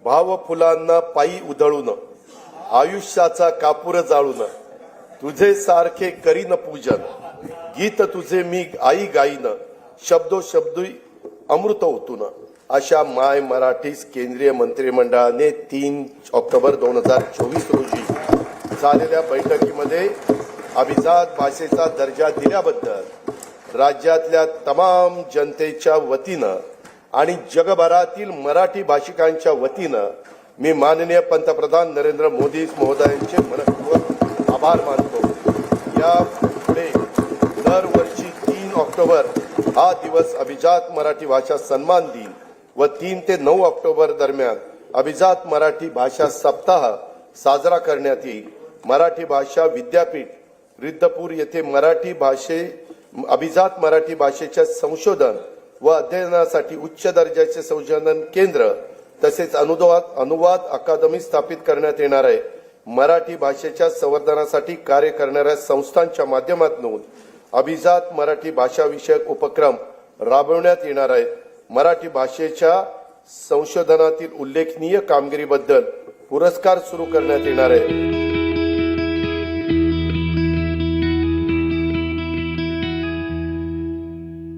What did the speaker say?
भाव फुलांना पायी उधळून आयुष्याचा कापूर जाळून तुझे सारखे करीन पूजन गीत तुझे मी आई गाईन शब्दोशब्दी अमृत ओतून अशा माय मराठीस केंद्रीय मंत्रिमंडळाने 3 ऑक्टोबर 2024 रोजी झालेल्या बैठकीमध्ये अभिजात भाषेचा दर्जा दिल्याबद्दल राज्यातल्या तमाम जनतेच्या वतीनं आणि जगभरातील मराठी भाषिकांच्या वतीनं मी माननीय पंतप्रधान नरेंद्र मोदी महोदयांचे मनपूर्वक आभार मानतो। या पुढे दरवर्षी 3 ऑक्टोबर हा दिवस अभिजात मराठी भाषा सन्मान दिन व 3 ते 9 ऑक्टोबर दरम्यान अभिजात मराठी भाषा सप्ताह साजरा करण्यात येईल। मराठी भाषा विद्यापीठ रिद्धपूर येथे अभिजात मराठी भाषेच्या संशोधन व अध्ययनासाठी उच्च दर्जाचे संशोधन केंद्र तसेच अनुवाद अकादमी स्थापित करण्यात येणार आहे। मराठी भाषेच्या संवर्धनासाठी कार्य करणाऱ्या संस्थांच्या माध्यमातून अभिजात मराठी भाषा विषयक उपक्रम राबवण्यात येणार आहेत। मराठी भाषेच्या संशोधनातील उल्लेखनीय कामगिरीबद्दल पुरस्कार सुरू करण्यात येणार आहे।